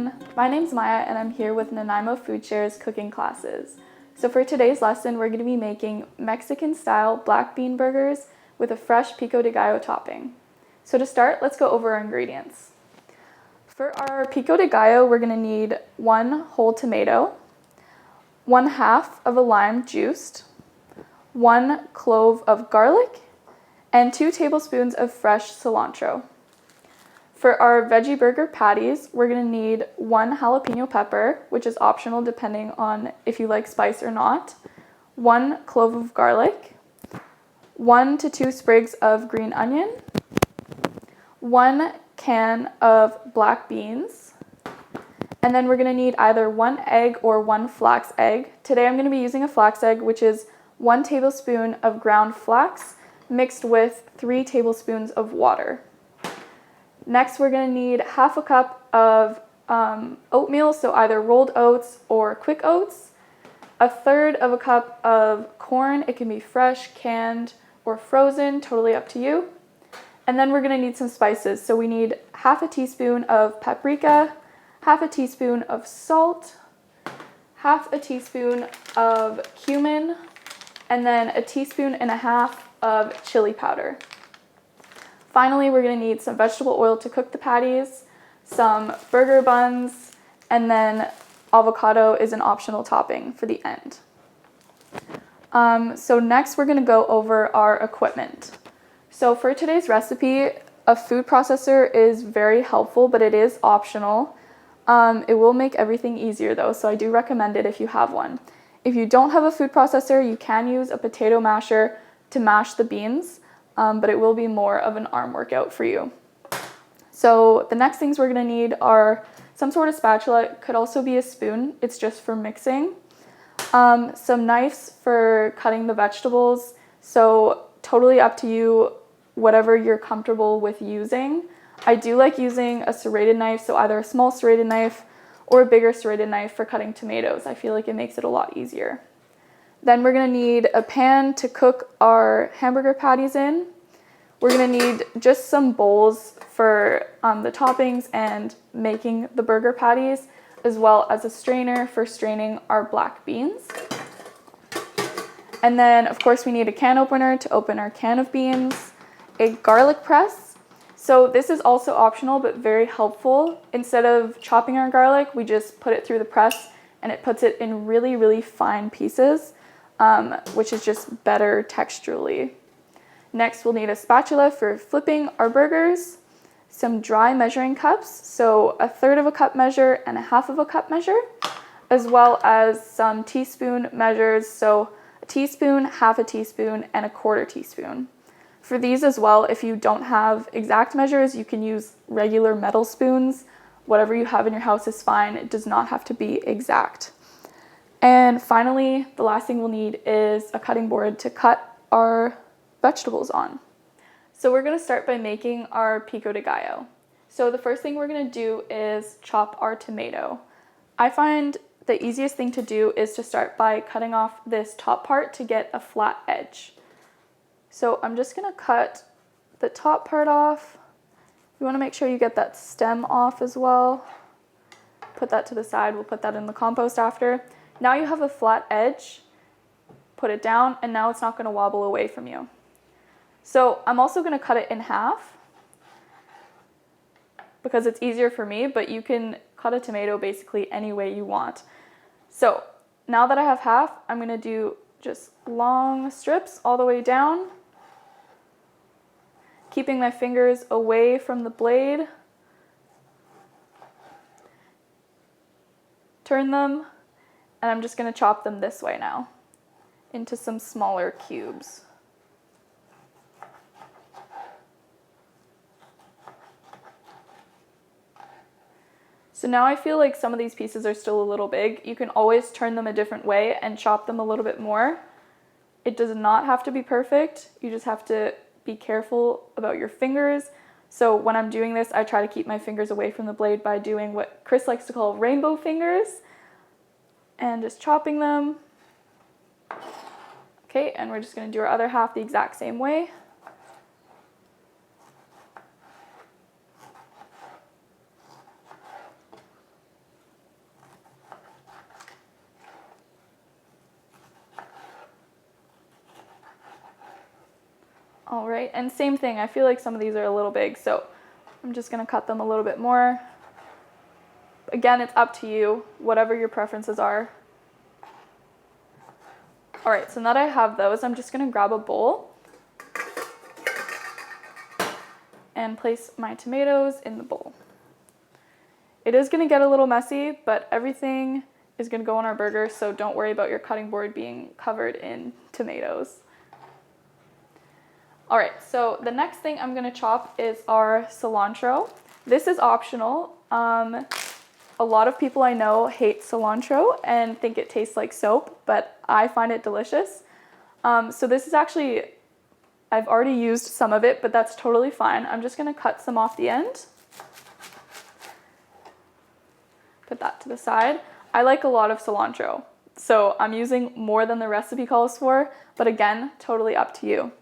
everyone, my name's Maya and I'm here with Nanaimo Foodshare's cooking classes. So for today's lesson, we're going to be making Mexican-style black bean burgers with a fresh Pico De Gallo topping. So to start, let's go over our ingredients. For our Pico De Gallo, we're going to need 1 whole tomato, 1/2 of a lime juiced, 1 clove of garlic, and 2 tablespoons of fresh cilantro. For our veggie burger patties, we're going to need 1 jalapeno pepper, which is optional depending on if you like spice or not, 1 clove of garlic, 1 to 2 sprigs of green onion, 1 can of black beans, and then we're going to need either 1 egg or 1 flax egg. Today I'm going to be using a flax egg, which is 1 tablespoon of ground flax mixed with 3 tablespoons of water. Next, we're going to need 1/2 cup of oatmeal, so either rolled oats or quick oats, 1/3 cup of corn. It can be fresh, canned, or frozen, totally up to you. And then we're going to need some spices. So we need 1/2 teaspoon of paprika, 1/2 teaspoon of salt, 1/2 teaspoon of cumin, and then 1.5 teaspoons of chili powder. Finally, we're going to need some vegetable oil to cook the patties, some burger buns, and then avocado is an optional topping for the end. So next we're going to go over our equipment. So for today's recipe, a food processor is very helpful, but it is optional. It will make everything easier though, so I do recommend it if you have one. If you don't have a food processor, you can use a potato masher to mash the beans. But it will be more of an arm workout for you. So the next things we're going to need are some sort of spatula. It could also be a spoon. It's just for mixing. Some knives for cutting the vegetables. So totally up to you, whatever you're comfortable with using. I do like using a serrated knife, so either a small serrated knife or a bigger serrated knife for cutting tomatoes. I feel like it makes it a lot easier. Then we're going to need a pan to cook our hamburger patties in. We're going to need just some bowls for the toppings and making the burger patties, as well as a strainer for straining our black beans. And then, of course, we need a can opener to open our can of beans, a garlic press. So this is also optional, but very helpful. Instead of chopping our garlic, we just put it through the press and it puts it in really, really fine pieces. Which is just better texturally. Next, we'll need a spatula for flipping our burgers, some dry measuring cups, so 1/3 cup measure and 1/2 cup measure, as well as some teaspoon measures, so 1 teaspoon, 1/2 teaspoon, and 1/4 teaspoon. For these as well, if you don't have exact measures, you can use regular metal spoons. Whatever you have in your house is fine. It does not have to be exact. And finally, the last thing we'll need is a cutting board to cut our vegetables on. So we're going to start by making our Pico De Gallo. So the first thing we're going to do is chop our tomato. I find the easiest thing to do is to start by cutting off this top part to get a flat edge. So I'm just going to cut the top part off. You want to make sure you get that stem off as well. Put that to the side. We'll put that in the compost after. Now you have a flat edge, put it down, and now it's not going to wobble away from you. So I'm also going to cut it in half because it's easier for me, but you can cut a tomato basically any way you want. So now that I have half, I'm going to do just long strips all the way down, keeping my fingers away from the blade. Turn them. And I'm just going to chop them this way now into some smaller cubes. So now I feel like some of these pieces are still a little big. You can always turn them a different way and chop them a little bit more. It does not have to be perfect. You just have to be careful about your fingers. So when I'm doing this, I try to keep my fingers away from the blade by doing what Chris likes to call rainbow fingers. And just chopping them. Okay, and we're just going to do our other half the exact same way. All right, and same thing. I feel like some of these are a little big, so I'm just gonna cut them a little bit more. Again, it's up to you, whatever your preferences are. All right, so now that I have those, I'm just gonna grab a bowl and place my tomatoes in the bowl. It is gonna get a little messy, but everything is gonna go on our burger, so don't worry about your cutting board being covered in tomatoes. All right, so the next thing I'm gonna chop is our cilantro. This is optional. A lot of people I know hate cilantro and think it tastes like soap, but I find it delicious. So this is actually, I've already used some of it, but that's totally fine. I'm just gonna cut some off the end. Put that to the side. I like a lot of cilantro, so I'm using more than the recipe calls for, but again, totally up to you.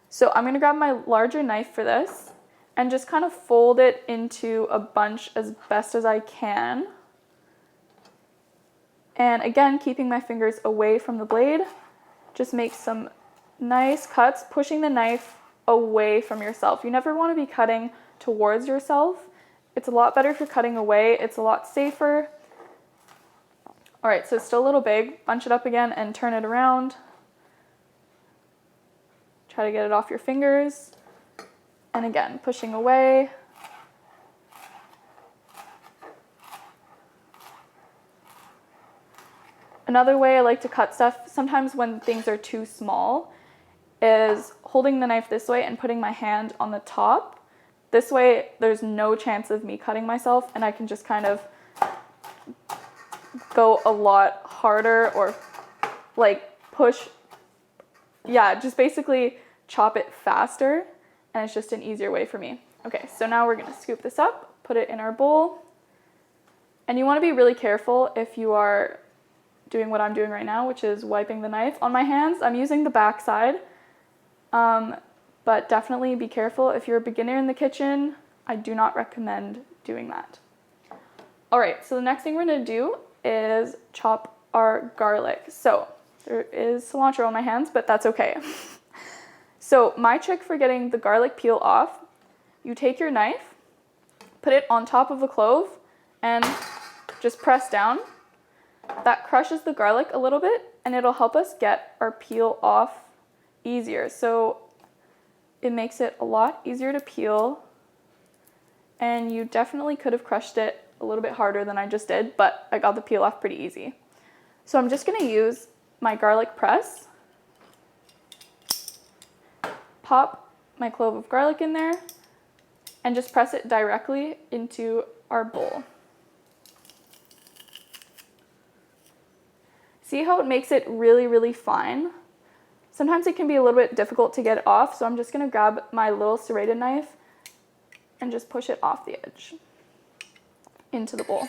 So I'm gonna grab my larger knife for this and just kind of fold it into a bunch as best as I can. And again, keeping my fingers away from the blade, just make some nice cuts, pushing the knife away from yourself. You never wanna be cutting towards yourself. It's a lot better if you're cutting away. It's a lot safer. All right, so it's still a little big. Bunch it up again and turn it around. Try to get it off your fingers. And again, pushing away. Another way I like to cut stuff, sometimes when things are too small, is holding the knife this way and putting my hand on the top. This way, there's no chance of me cutting myself, and I can just kind of go a lot harder or like push. Yeah, just basically chop it faster, and it's just an easier way for me. Okay, so now we're gonna scoop this up, put it in our bowl. And you wanna be really careful if you are doing what I'm doing right now, which is wiping the knife on my hands. I'm using the back side, but definitely be careful. If you're a beginner in the kitchen, I do not recommend doing that. All right, so the next thing we're gonna do is chop our garlic. So there is cilantro on my hands, but that's okay. So my trick for getting the garlic peel off, you take your knife, put it on top of a clove, and just press down. That crushes the garlic a little bit, and it'll help us get our peel off easier. So it makes it a lot easier to peel, and you definitely could have crushed it a little bit harder than I just did, but I got the peel off pretty easy. So I'm just gonna use my garlic press, pop my clove of garlic in there, and just press it directly into our bowl. See how it makes it really, really fine? Sometimes it can be a little bit difficult to get it off, so I'm just gonna grab my little serrated knife and just push it off the edge into the bowl.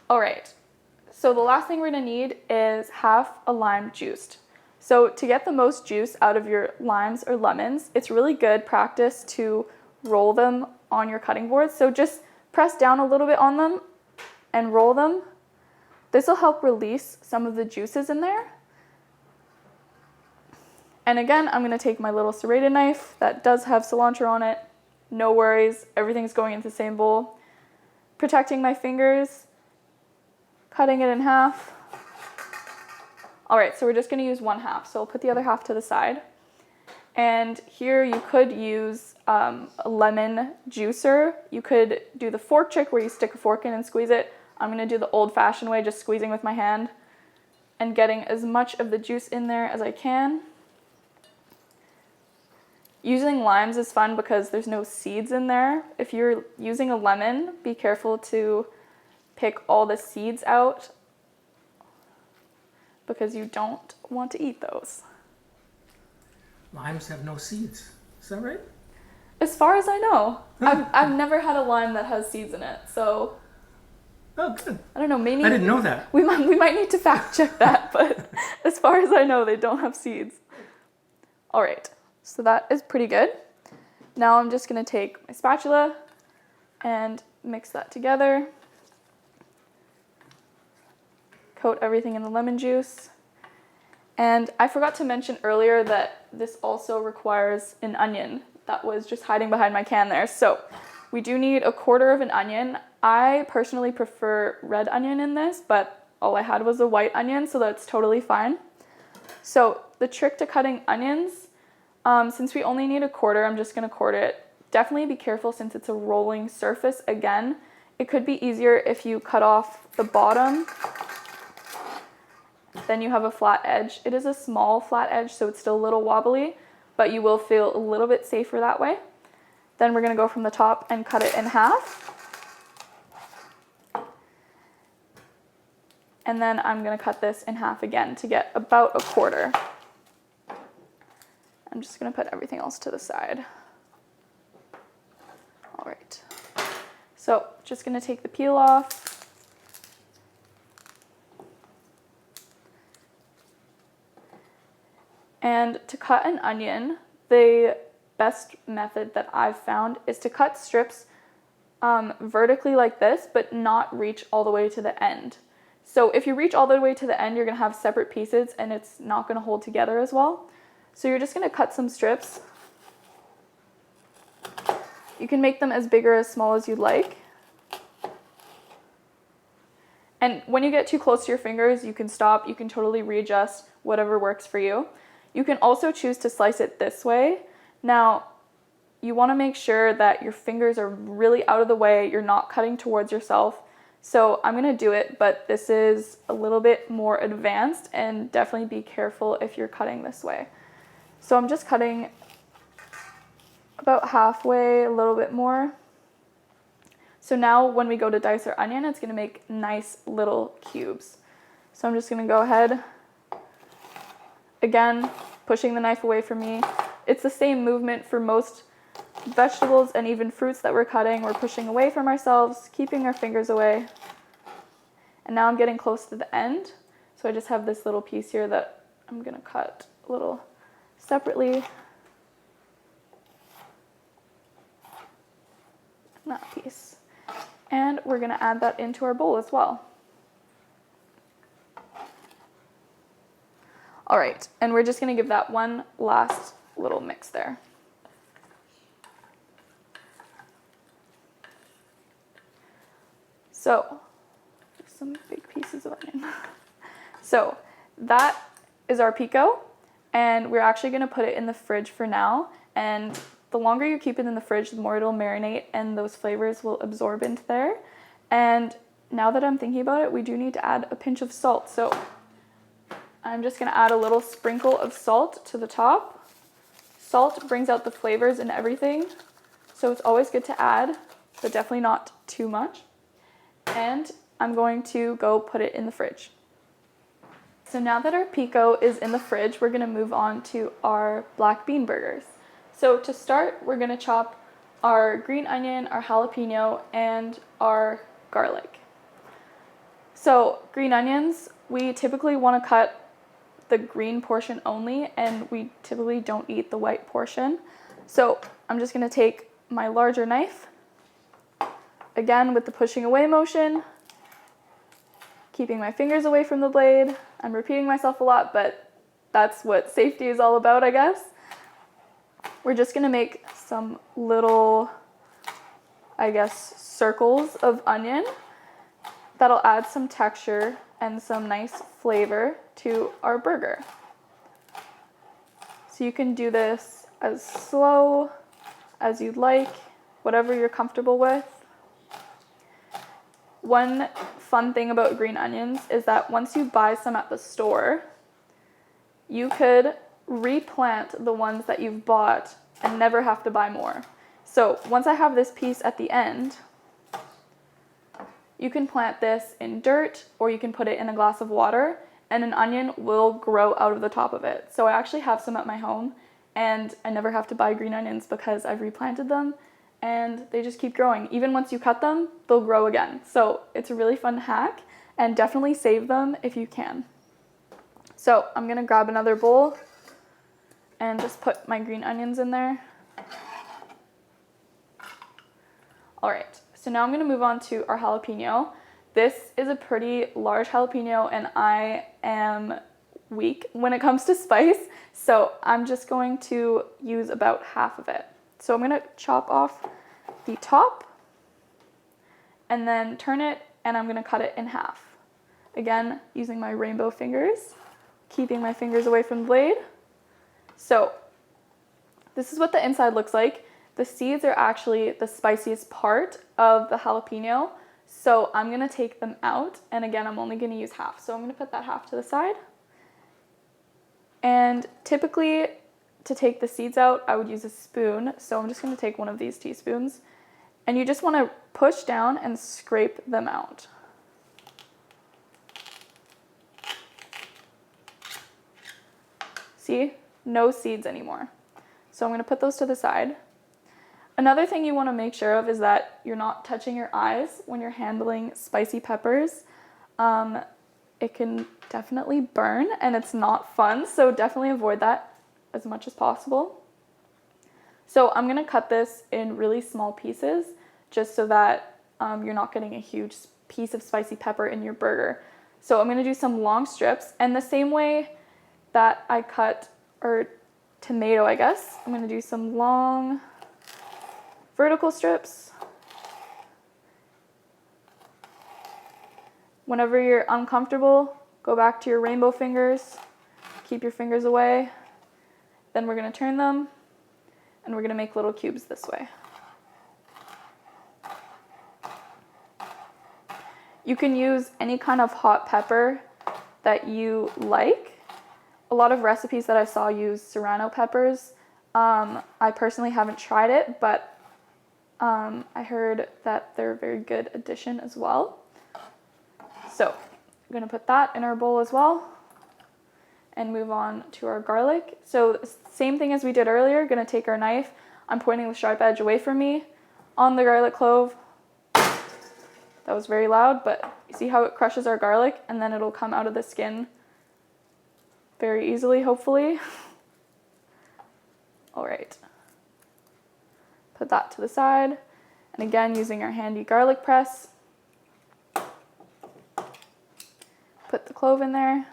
All right, so the last thing we're gonna need is half a lime juiced. So to get the most juice out of your limes or lemons, it's really good practice to roll them on your cutting board. So just press down a little bit on them and roll them. This will help release some of the juices in there. And again, I'm gonna take my little serrated knife that does have cilantro on it. No worries, everything's going into the same bowl. Protecting my fingers, cutting it in half. All right, so we're just gonna use one half. So I'll put the other half to the side. And here you could use a lemon juicer. You could do the fork trick where you stick a fork in and squeeze it. I'm gonna do the old-fashioned way, just squeezing with my hand and getting as much of the juice in there as I can. Using limes is fun because there's no seeds in there. If you're using a lemon, be careful to pick all the seeds out because you don't want to eat those. Limes have no seeds. Is that right? As far as I know. I've never had a lime that has seeds in it, so... Oh, good. I don't know, maybe... I didn't know that. We might need to fact check that, but as far as I know, they don't have seeds. All right, so that is pretty good. Now I'm just gonna take my spatula and mix that together. Coat everything in the lemon juice. And I forgot to mention earlier that this also requires an onion that was just hiding behind my can there. So we do need 1/4 of an onion. I personally prefer red onion in this, but all I had was a white onion, so that's totally fine. So the trick to cutting onions, since we only need 1/4, I'm just gonna quarter it. Definitely be careful since it's a rolling surface again. It could be easier if you cut off the bottom, then you have a flat edge. It is a small flat edge, so it's still a little wobbly, but you will feel a little bit safer that way. Then we're gonna go from the top and cut it in half. And then I'm gonna cut this in half again to get about 1/4. I'm just gonna put everything else to the side. All right, so just gonna take the peel off. And to cut an onion, the best method that I've found is to cut strips vertically like this, but not reach all the way to the end. So if you reach all the way to the end, you're gonna have separate pieces and it's not gonna hold together as well. So you're just gonna cut some strips. You can make them as big or as small as you'd like. And when you get too close to your fingers, you can stop, you can totally readjust whatever works for you. You can also choose to slice it this way. Now, you wanna make sure that your fingers are really out of the way, you're not cutting towards yourself. So I'm gonna do it, but this is a little bit more advanced, and definitely be careful if you're cutting this way. So I'm just cutting about halfway, a little bit more. So now when we go to dice our onion, it's gonna make nice little cubes. So I'm just gonna go ahead, again, pushing the knife away from me. It's the same movement for most vegetables and even fruits that we're cutting. We're pushing away from ourselves, keeping our fingers away. And now I'm getting close to the end. So I just have this little piece here that I'm gonna cut a little separately. That piece. And we're gonna add that into our bowl as well. All right, and we're just gonna give that one last little mix there. So, some big pieces of onion. So that is our pico, and we're actually gonna put it in the fridge for now. And the longer you keep it in the fridge, the more it'll marinate and those flavors will absorb into there. And now that I'm thinking about it, we do need to add a pinch of salt. So I'm just gonna add a little sprinkle of salt to the top. Salt brings out the flavors and everything, so it's always good to add, but definitely not too much. And I'm going to go put it in the fridge. So now that our pico is in the fridge, we're gonna move on to our black bean burgers. So to start, we're gonna chop our green onion, our jalapeno, and our garlic. So green onions, we typically wanna cut the green portion only, and we typically don't eat the white portion. So I'm just gonna take my larger knife, again with the pushing away motion, keeping my fingers away from the blade. I'm repeating myself a lot, but that's what safety is all about, I guess. We're just gonna make some little, I guess, circles of onion that'll add some texture and some nice flavor to our burger. So you can do this as slow as you'd like, whatever you're comfortable with. One fun thing about green onions is that once you buy some at the store, you could replant the ones that you've bought and never have to buy more. So once I have this piece at the end, you can plant this in dirt, or you can put it in a glass of water, and an onion will grow out of the top of it. So I actually have some at my home, and I never have to buy green onions because I've replanted them, and they just keep growing. Even once you cut them, they'll grow again. So it's a really fun hack, and definitely save them if you can. So I'm gonna grab another bowl and just put my green onions in there. All right, so now I'm gonna move on to our jalapeno. This is a pretty large jalapeno, and I am weak when it comes to spice, so I'm just going to use about half of it. So I'm going to chop off the top and then turn it, and I'm going to cut it in half. Again, using my rainbow fingers, keeping my fingers away from the blade. So this is what the inside looks like. The seeds are actually the spiciest part of the jalapeno, so I'm going to take them out, and again, I'm only going to use half. So I'm going to put that half to the side. And typically, to take the seeds out, I would use a spoon, so I'm just going to take one of these teaspoons, and you just want to push down and scrape them out. See? No seeds anymore. So I'm going to put those to the side. Another thing you want to make sure of is that you're not touching your eyes when you're handling spicy peppers. It can definitely burn and it's not fun, so definitely avoid that as much as possible. So I'm going to cut this in really small pieces just so that you're not getting a huge piece of spicy pepper in your burger. So I'm going to do some long strips, and the same way that I cut, or tomato I guess, I'm going to do some long vertical strips. Whenever you're uncomfortable, go back to your rainbow fingers, keep your fingers away. Then we're going to turn them, and we're going to make little cubes this way. You can use any kind of hot pepper that you like. A lot of recipes that I saw use serrano peppers. I personally haven't tried it, but I heard that they're a very good addition as well. So I'm going to put that in our bowl as well and move on to our garlic. So same thing as we did earlier, going to take our knife. I'm pointing the sharp edge away from me on the garlic clove. That was very loud, but you see how it crushes our garlic, and then it'll come out of the skin very easily, hopefully. All right. Put that to the side. And again, using our handy garlic press, put the clove in there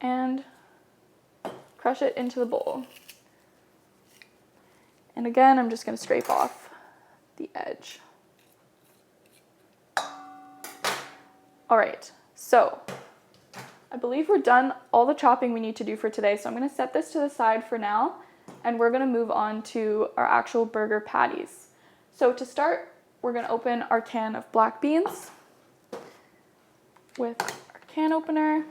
and crush it into the bowl. And again, I'm just going to scrape off the edge. All right, so I believe we're done all the chopping we need to do for today. So I'm going to set this to the side for now, and we're going to move on to our actual burger patties. So to start, we're going to open our can of black beans with our can opener.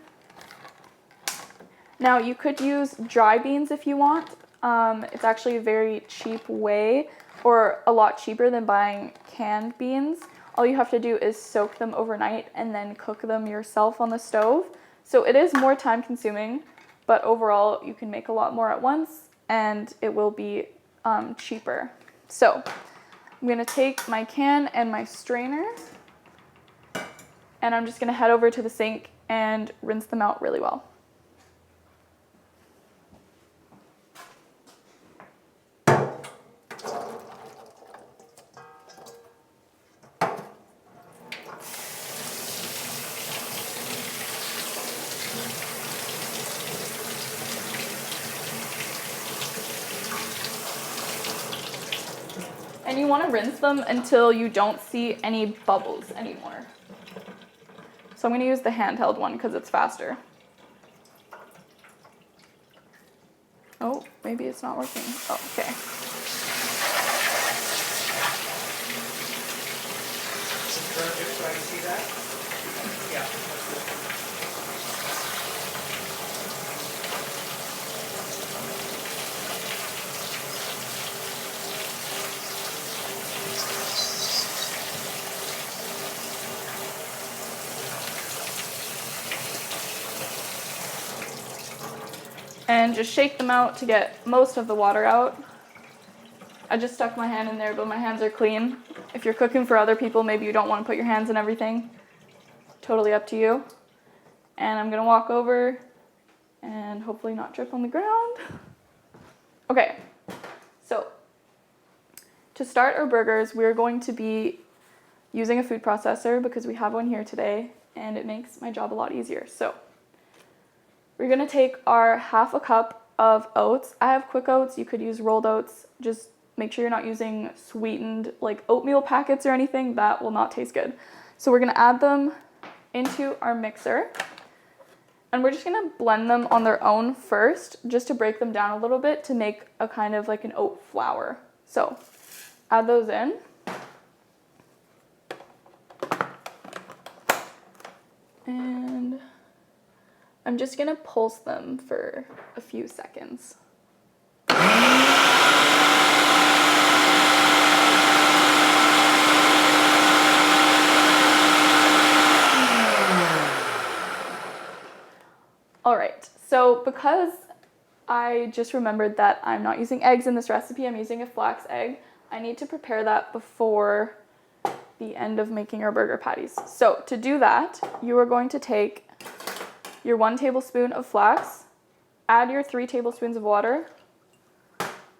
Now you could use dry beans if you want. It's actually a very cheap way, or a lot cheaper than buying canned beans. All you have to do is soak them overnight and then cook them yourself on the stove. So it is more time consuming, but overall you can make a lot more at once and it will be cheaper. So I'm going to take my can and my strainer, and I'm just going to head over to the sink and rinse them out really well. And you want to rinse them until you don't see any bubbles anymore. So I'm going to use the handheld one because it's faster. Oh, maybe it's not working. Oh, okay. Perfect, so I can see that? Yeah. And just shake them out to get most of the water out. I just stuck my hand in there, but my hands are clean. If you're cooking for other people, maybe you don't want to put your hands in everything. Totally up to you. And I'm gonna walk over and hopefully not drip on the ground. Okay, so to start our burgers, we're going to be using a food processor because we have one here today and it makes my job a lot easier. So We're gonna take our 1/2 cup of oats. I have quick oats, you could use rolled oats. Just make sure you're not using sweetened like oatmeal packets or anything, that will not taste good. So we're gonna add them into our mixer. And we're just gonna blend them on their own first, just to break them down a little bit to make a kind of like an oat flour. So add those in. And I'm just gonna pulse them for a few seconds. All right, so because I just remembered that I'm not using eggs in this recipe, I'm using a flax egg, I need to prepare that before the end of making our burger patties. So to do that, you are going to take your 1 tablespoon of flax, add your 3 tablespoons of water,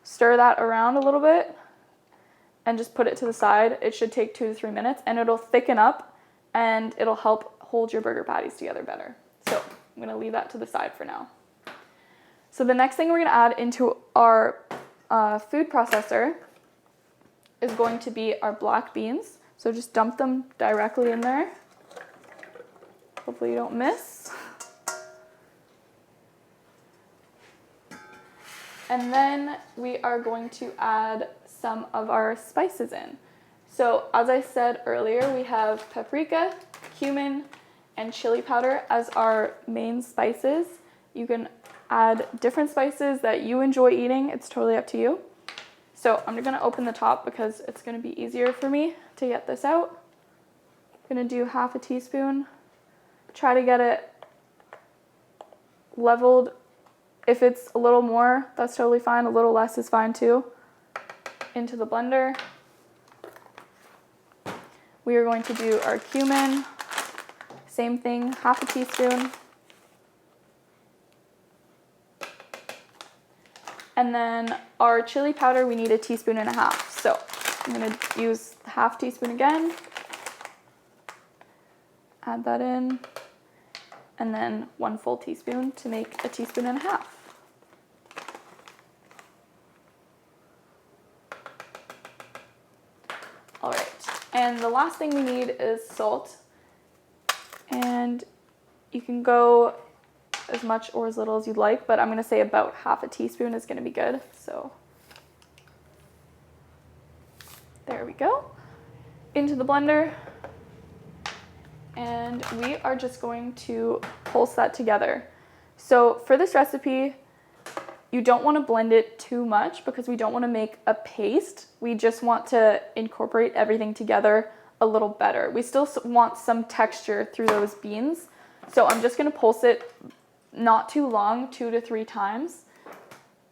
stir that around a little bit, and just put it to the side. It should take 2 to 3 minutes, and it'll thicken up, and it'll help hold your burger patties together better. So I'm gonna leave that to the side for now. So the next thing we're gonna add into our food processor is going to be our black beans. So just dump them directly in there. Hopefully you don't miss. And then we are going to add some of our spices in. So as I said earlier, we have paprika, cumin, and chili powder as our main spices. You can add different spices that you enjoy eating. It's totally up to you. So I'm gonna open the top because it's gonna be easier for me to get this out. I'm gonna do 1/2 teaspoon. Try to get it leveled. If it's a little more, that's totally fine. A little less is fine too. Into the blender. We are going to do our cumin. Same thing, 1/2 teaspoon. And then our chili powder, we need 1.5 teaspoons. So I'm gonna use 1/2 teaspoon again. Add that in. And then 1 full teaspoon to make 1.5 teaspoons. All right, and the last thing we need is salt. And you can go as much or as little as you'd like, but I'm gonna say about 1/2 teaspoon is gonna be good. So there we go. Into the blender. And we are just going to pulse that together. So for this recipe, you don't want to blend it too much because we don't want to make a paste. We just want to incorporate everything together a little better. We still want some texture through those beans. So I'm just going to pulse it not too long, 2 to 3 times,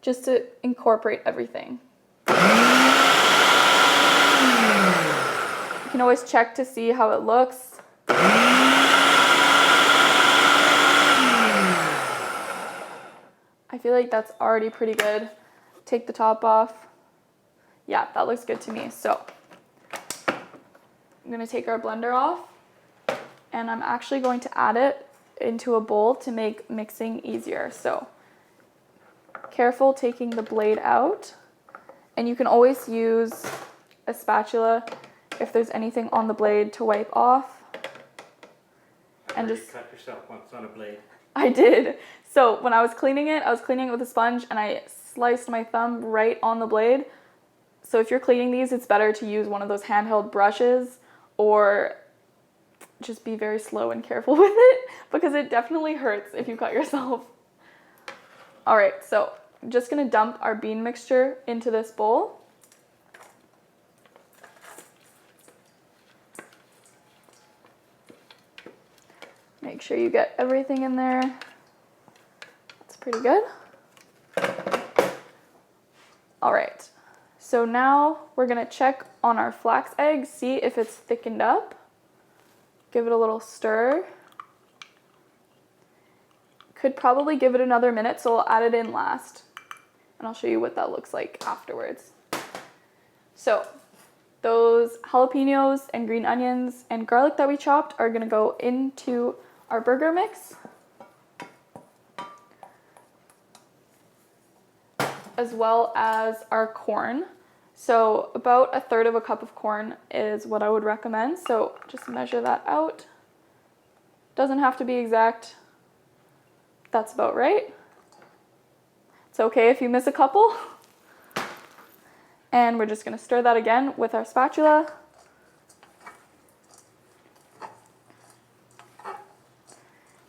just to incorporate everything. You can always check to see how it looks. I feel like that's already pretty good. Take the top off. Yeah, that looks good to me. So I'm gonna take our blender off, and I'm actually going to add it into a bowl to make mixing easier. So careful taking the blade out, and you can always use a spatula if there's anything on the blade to wipe off. And just cut yourself once on a blade. I did. So when I was cleaning it with a sponge, and I sliced my thumb right on the blade. So if you're cleaning these, it's better to use one of those handheld brushes, or just be very slow and careful with it because it definitely hurts if you cut yourself. All right, so I'm just gonna dump our bean mixture into this bowl. Make sure you get everything in there. That's pretty good. All right, so now we're gonna check on our flax egg, see if it's thickened up. Give it a little stir. Could probably give it another minute, so I'll add it in last. And I'll show you what that looks like afterwards. So those jalapenos and green onions and garlic that we chopped are gonna go into our burger mix. as well as our corn. So about 1/3 of a cup of corn is what I would recommend. So just measure that out. Doesn't have to be exact. That's about right. It's okay if you miss a couple. And we're just going to stir that again with our spatula.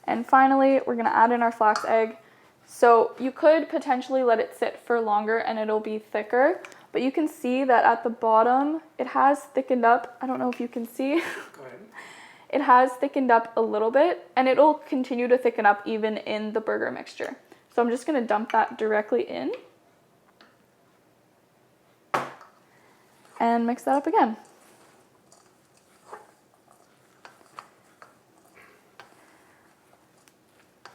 And finally, we're going to add in our flax egg. So you could potentially let it sit for longer and it'll be thicker, but you can see that at the bottom, it has thickened up. I don't know if you can see. Go ahead. It has thickened up a little bit, and it'll continue to thicken up even in the burger mixture. So I'm just going to dump that directly in and mix that up again.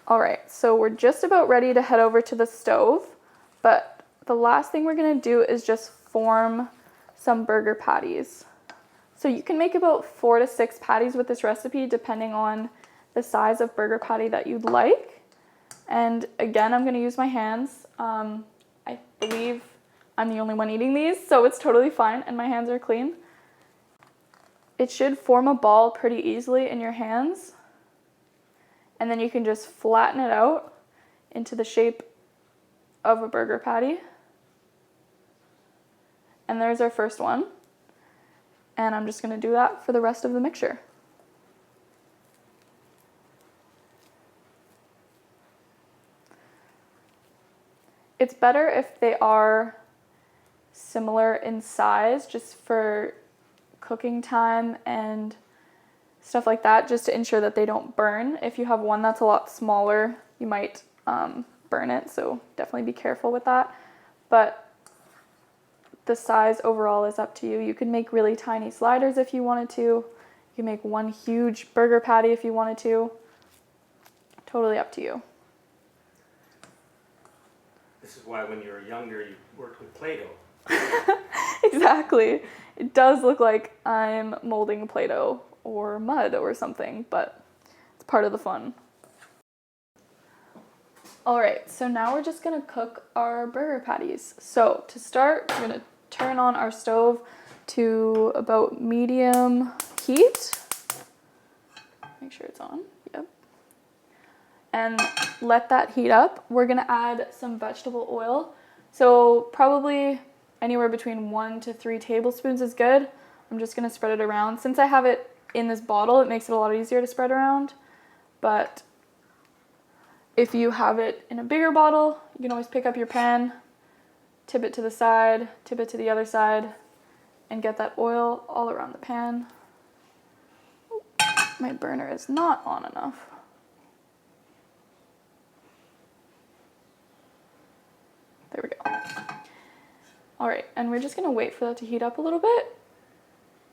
All right, so we're just about ready to head over to the stove, but the last thing we're going to do is just form some burger patties. So you can make about 4 to 6 patties with this recipe depending on the size of burger patty that you'd like. And again, I'm going to use my hands. I believe I'm the only one eating these, so it's totally fine and my hands are clean. It should form a ball pretty easily in your hands. And then you can just flatten it out into the shape of a burger patty. And there's our first one. And I'm just going to do that for the rest of the mixture. It's better if they are similar in size, just for cooking time and stuff like that, just to ensure that they don't burn. If you have one that's a lot smaller, you might burn it, so definitely be careful with that. But the size overall is up to you. You can make really tiny sliders if you wanted to. You can make one huge burger patty if you wanted to. Totally up to you. This is why when you were younger, you worked with Play-Doh. Exactly. It does look like I'm molding Play-Doh or mud or something, but it's part of the fun. All right, so now we're just gonna cook our burger patties. So to start, we're gonna turn on our stove to about medium heat. Make sure it's on, yep. And let that heat up. We're gonna add some vegetable oil. So probably anywhere between 1 to 3 tablespoons is good. I'm just gonna spread it around. Since I have it in this bottle, it makes it a lot easier to spread around. But if you have it in a bigger bottle, you can always pick up your pan, tip it to the side, tip it to the other side, and get that oil all around the pan. My burner is not on enough. There we go. All right, and we're just gonna wait for that to heat up a little bit.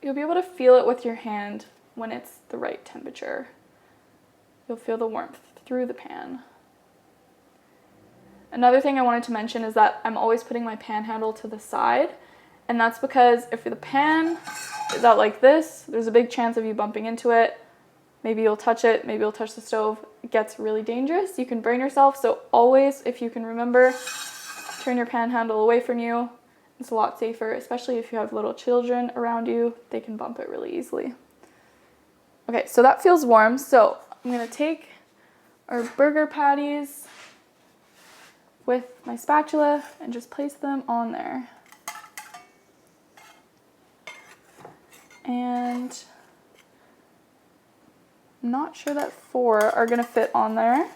You'll be able to feel it with your hand when it's the right temperature. You'll feel the warmth through the pan. Another thing I wanted to mention is that I'm always putting my pan handle to the side, and that's because if the pan is out like this, there's a big chance of you bumping into it. Maybe you'll touch it, maybe you'll touch the stove. It gets really dangerous. You can burn yourself, so always, if you can remember, turn your pan handle away from you. It's a lot safer, especially if you have little children around you. They can bump it really easily. Okay, so that feels warm, so I'm gonna take our burger patties with my spatula and just place them on there. And I'm not sure that 4 are gonna fit on there.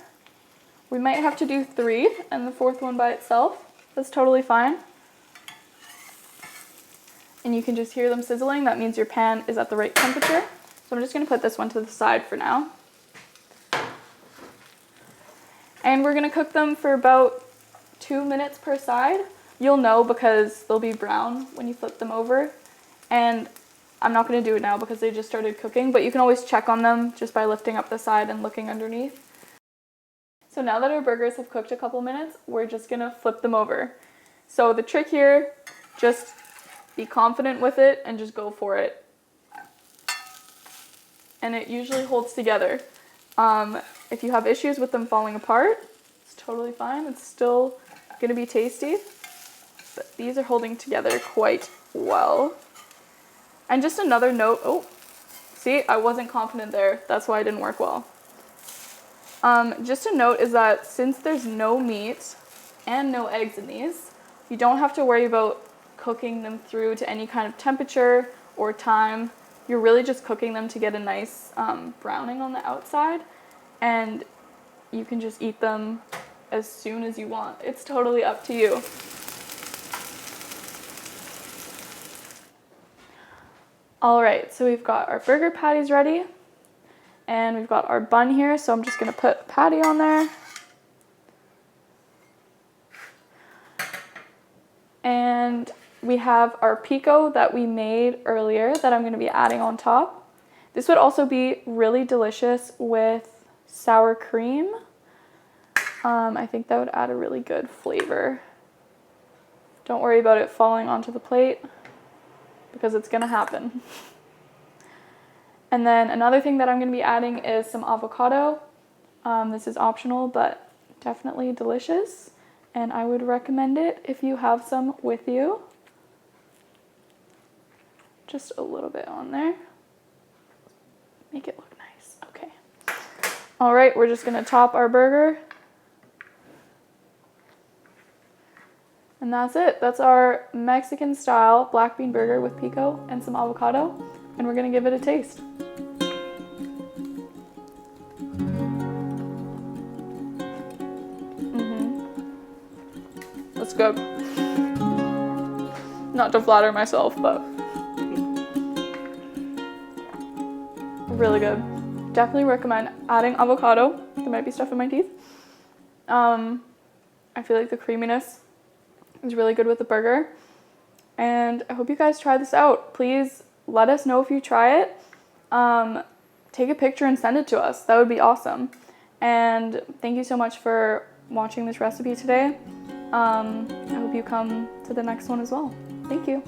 We might have to do 3 and the 4th one by itself. That's totally fine. And you can just hear them sizzling. That means your pan is at the right temperature. So I'm just gonna put this one to the side for now. And we're gonna cook them for about 2 minutes per side. You'll know because they'll be brown when you flip them over. And I'm not gonna do it now because they just started cooking, but you can always check on them just by lifting up the side and looking underneath. So now that our burgers have cooked a couple minutes, we're just gonna flip them over. So the trick here, just be confident with it and just go for it. And it usually holds together. If you have issues with them falling apart, it's totally fine. It's still gonna be tasty. But these are holding together quite well. And just another note, oh, see, I wasn't confident there. That's why it didn't work well. Just a note is that since there's no meat and no eggs in these, you don't have to worry about cooking them through to any kind of temperature or time. You're really just cooking them to get a nice browning on the outside, and you can just eat them as soon as you want. It's totally up to you. All right, so we've got our burger patties ready, and we've got our bun here, so I'm just gonna put a patty on there. And we have our pico that we made earlier that I'm gonna be adding on top. This would also be really delicious with sour cream. I think that would add a really good flavor. Don't worry about it falling onto the plate because it's gonna happen. And then another thing that I'm gonna be adding is some avocado. This is optional, but definitely delicious. And I would recommend it if you have some with you. Just a little bit on there. Make it look nice. Okay. All right, we're just gonna top our burger. And that's it. That's our Mexican style black bean burger with pico and some avocado. And we're gonna give it a taste. That's good. Not to flatter myself, but really good. Definitely recommend adding avocado. There might be stuff in my teeth. I feel like the creaminess is really good with the burger. And I hope you guys try this out. Please let us know if you try it. Take a picture and send it to us. That would be awesome. And thank you so much for watching this recipe today. I hope you come to the next one as well. Thank you.